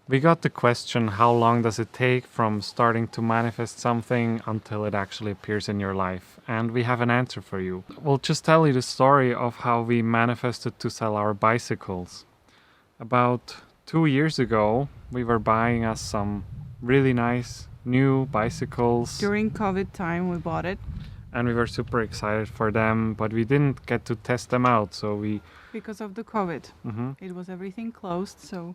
We got the question, how long does it take from starting to manifest something until it actually appears in your life? And we have an answer for you. We'll just tell you the story of how we manifested to sell our bicycles. About 2 years ago, we were buying us some really nice new bicycles. During COVID time, we bought it. And we were super excited for them, but we didn't get to test them out. So Because of the COVID. Mm-hmm. It was everything closed, so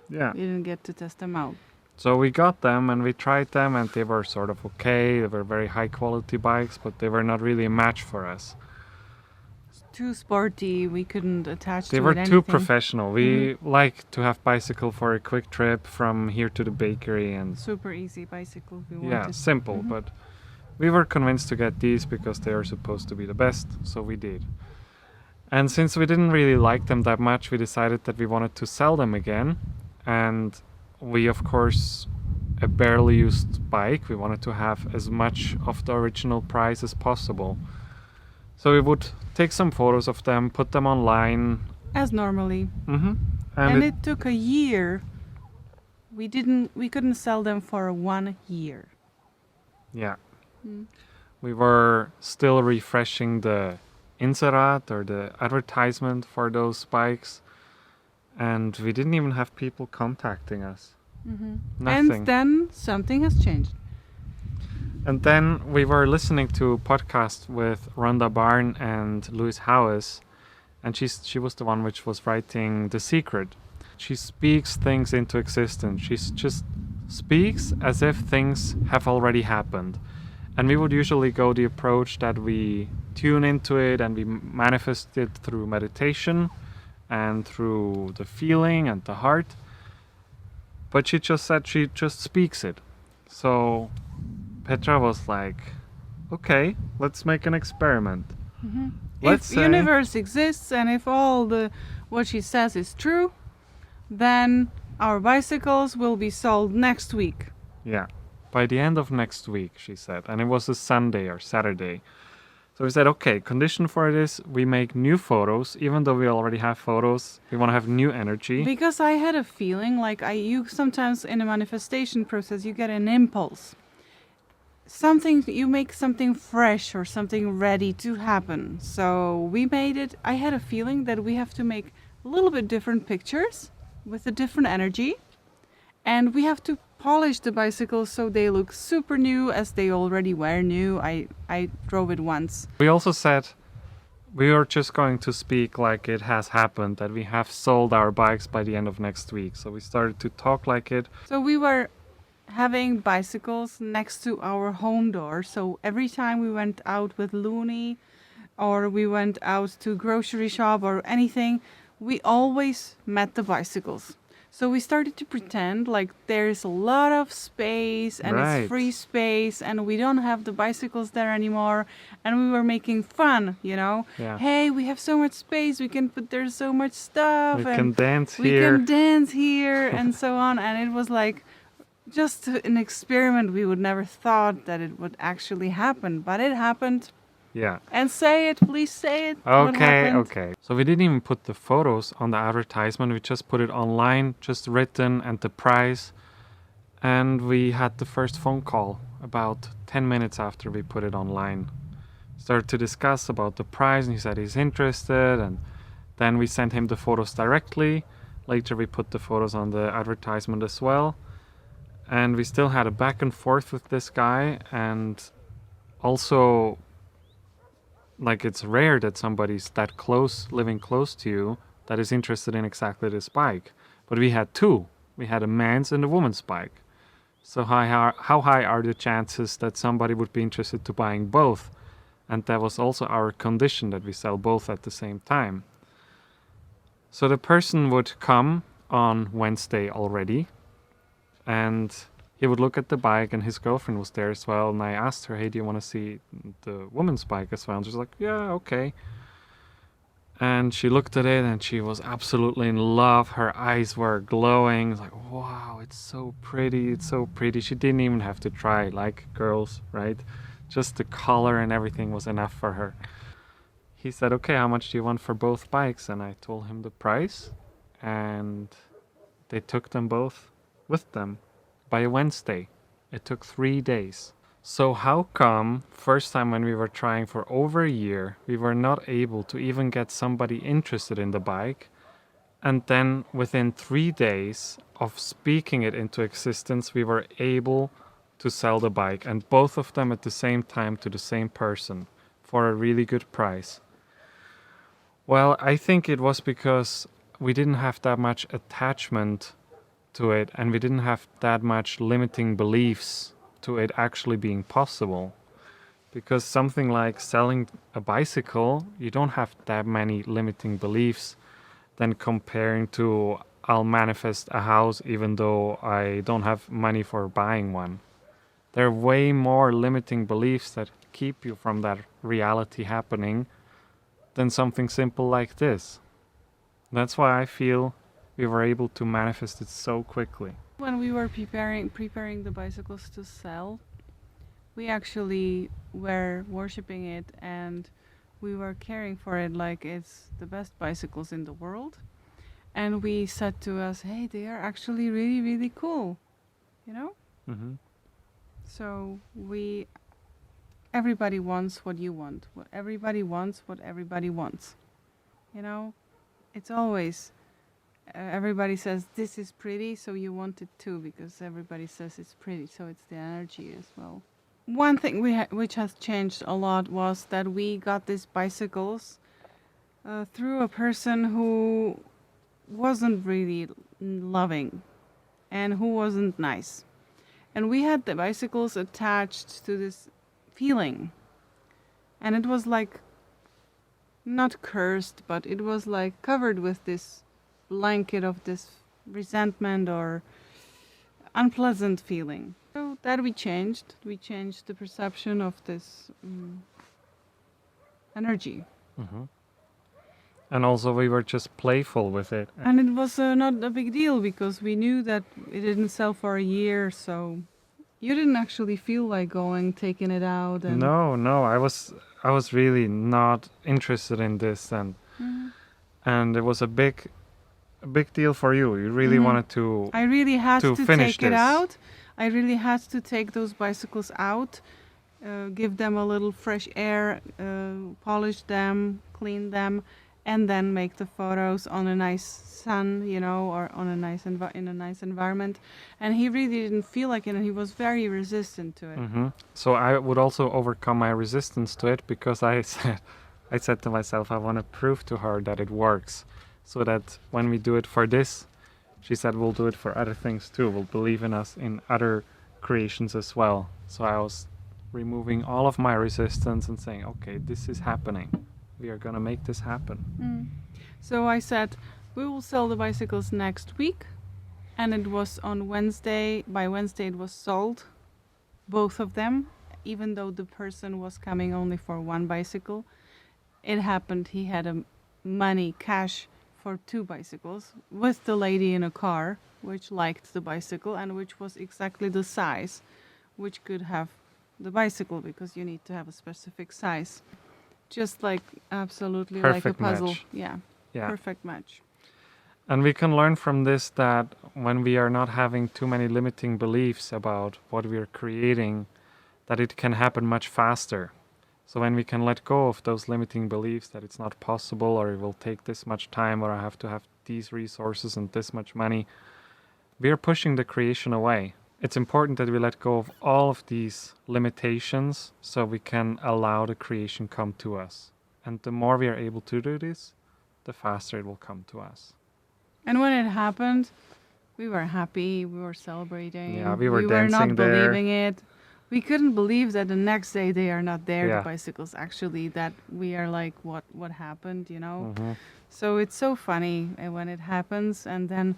Yeah. we didn't get to test them out. So we got them and we tried them and they were sort of okay. They were very high quality bikes, but they were not really a match for us. Too sporty, we couldn't attach They to were it too anything. professional. We like to have bicycle for a quick trip from here to the bakery and Super easy bicycle we yeah, wanted. simple. Mhm. But we were convinced to get these because they are supposed to be the best, so we did. And since we didn't really like them that much, we decided that we wanted to sell them again. And we, of course, a barely used bike, we wanted to have as much of the original price as possible. So we would take some photos of them, put them online. As normally. Mm-hmm. And it took a year. We couldn't sell them for 1 year. Yeah. Mm. We were still refreshing the inserat or the advertisement for those bikes. And we didn't even have people contacting us. Mm-hmm. Nothing. And then something has changed. And then we were listening to a podcast with Rhonda Byrne and Louis Howes, and she was the one which was writing The Secret. She speaks things into existence. She just speaks as if things have already happened. And we would usually go the approach that we tune into it and we manifest it through meditation and through the feeling and the heart. But she just said she just speaks it. So Petra was like, okay, let's make an experiment. Mm-hmm. Let's If say, universe exists and if all what she says is true, then our bicycles will be sold next week. yeah, by the end of next week, she said. And it was a Sunday or Saturday. So we said, okay, condition for this, we make new photos. Even though we already have photos, we want to have new energy. Because I had a feeling like you sometimes in a manifestation process, you get an impulse. You make something fresh or something ready to happen. So we made it. I had a feeling that we have to make a little bit different pictures with a different energy. And we have to polish the bicycles so they look super new as they already were new. I drove it once. We also said we are just going to speak like it has happened, that we have sold our bikes by the end of next week. So we started to talk like it. So we were having bicycles next to our home door. So every time we went out with Looney or we went out to grocery shop or anything, we always met the bicycles. So we started to pretend like there's a lot of space and Right. it's free space and we don't have the bicycles there anymore. And we were making fun, Yeah. Hey, we have so much space. We can put there's so much stuff. We and can dance we here. can dance here and so on. And it was like just an experiment. We would never thought that it would actually happen, but it happened. Yeah. And say it, please say it. What Okay, happened. okay. So we didn't even put the photos on the advertisement. We just put it online, just written and the price. And we had the first phone call about 10 minutes after we put it online. Started to discuss about the price and he said he's interested. And then we sent him the photos directly. Later we put the photos on the advertisement as well. And we still had a back and forth with this guy. And also, like, it's rare that somebody's that close, living close to you, that is interested in exactly this bike. But we had two. We had a man's and a woman's bike. So how high are the chances that somebody would be interested to buying both? And that was also our condition, that we sell both at the same time. So the person would come on Wednesday already, and he would look at the bike, and his girlfriend was there as well. And I asked her, hey, do you want to see the woman's bike as well? And she's like, yeah, okay. And she looked at it and she was absolutely in love. Her eyes were glowing. It's like, wow, it's so pretty. It's so pretty. She didn't even have to try, like girls, right? Just the color and everything was enough for her. He said, okay, how much do you want for both bikes? And I told him the price. And they took them both with them by Wednesday. It took 3 days. So how come first time when we were trying for over a year, we were not able to even get somebody interested in the bike? And then within 3 days of speaking it into existence, we were able to sell the bike, and both of them at the same time to the same person for a really good price. Well, I think it was because we didn't have that much attachment to it, and we didn't have that much limiting beliefs to it actually being possible. Because something like selling a bicycle, you don't have that many limiting beliefs than comparing to I'll manifest a house even though I don't have money for buying one. There are way more limiting beliefs that keep you from that reality happening than something simple like this. That's why I feel we were able to manifest it so quickly. When we were preparing the bicycles to sell, we actually were worshipping it, and we were caring for it like it's the best bicycles in the world. And we said to us, hey, they are actually really, really cool, you know? Mm-hmm. So everybody wants what you want. Everybody wants what everybody wants. You know, it's always, everybody says this is pretty, so you want it too, because everybody says it's pretty, so it's the energy as well. One thing which has changed a lot was that we got these bicycles through a person who wasn't really loving and who wasn't nice. And we had the bicycles attached to this feeling. And it was like, not cursed, but it was like covered with this blanket of this resentment or unpleasant feeling. So that we changed. We changed the perception of this energy. Mm-hmm. And also we were just playful with it. And it was not a big deal because we knew that it didn't sell for a year, so you didn't actually feel like taking it out. And No, I was really not interested in this, and it was a big deal for you. You really wanted to. I really had to finish take it this. out. I really had to take those bicycles out, give them a little fresh air, polish them, clean them, and then make the photos on a nice sun, you know, or on a nice in a nice environment. And he really didn't feel like it, and he was very resistant to it. Mm-hmm. So I would also overcome my resistance to it because I said to myself, I want to prove to her that it works, so that when we do it for this, she said we'll do it for other things too. We'll believe in us in other creations as well. So I was removing all of my resistance and saying, okay, this is happening. We are going to make this happen. So I said, we will sell the bicycles next week. And it was on Wednesday. By Wednesday it was sold, both of them, even though the person was coming only for one bicycle. It happened, he had cash for 2 bicycles with the lady in a car, which liked the bicycle and which was exactly the size, which could have the bicycle, because you need to have a specific size. Just like absolutely Perfect like a puzzle. match. Yeah. Perfect match. And we can learn from this that when we are not having too many limiting beliefs about what we are creating, that it can happen much faster. So when we can let go of those limiting beliefs that it's not possible, or it will take this much time, or I have to have these resources and this much money, we are pushing the creation away. It's important that we let go of all of these limitations so we can allow the creation come to us. And the more we are able to do this, the faster it will come to us. And when it happened, we were happy, we were celebrating. Yeah, we were not dancing there. believing it. We couldn't believe that the next day they are not there, Yeah. the bicycles, actually, that we are like, what happened, you know? Mm-hmm. So it's so funny when it happens, and then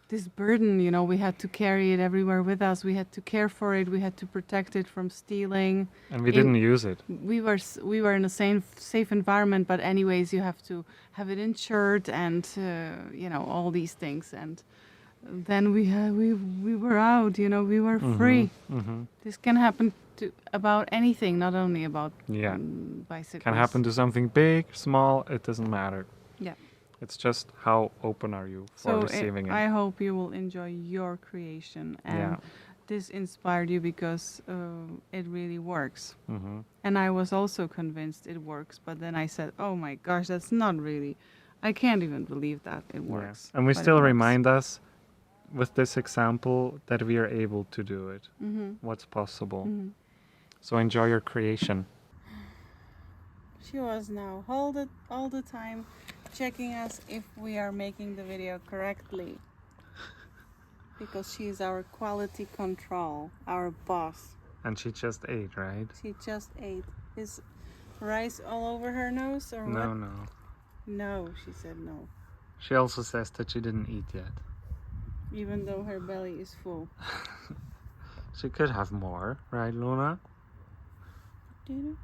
this burden, you know, we had to carry it everywhere with us. We had to care for it. We had to protect it from stealing. And we didn't use it. We were in a safe environment, but anyways, you have to have it insured and you know, all these things. And then we were out. You know, we were free. Mm-hmm. This can happen to about anything, not only about Yeah. bicycles. Can happen to something big, small. It doesn't matter. Yeah. It's just how open are you for receiving it. I hope you will enjoy your creation, and Yeah. this inspired you because it really works. Mm-hmm. And I was also convinced it works, but then I said, "Oh my gosh, that's not really. I can't even believe that it works." And we But it still works. remind us with this example that we are able to do it. Mm-hmm. What's possible. Mm-hmm. So enjoy your creation. She was now all the time checking us if we are making the video correctly. Because she's our quality control, our boss. And she just ate, right? She just ate. Is rice all over her nose or No, what? no. No, she said no. She also says that she didn't eat yet. Even though her belly is full. She could have more, right, Luna? Do you know?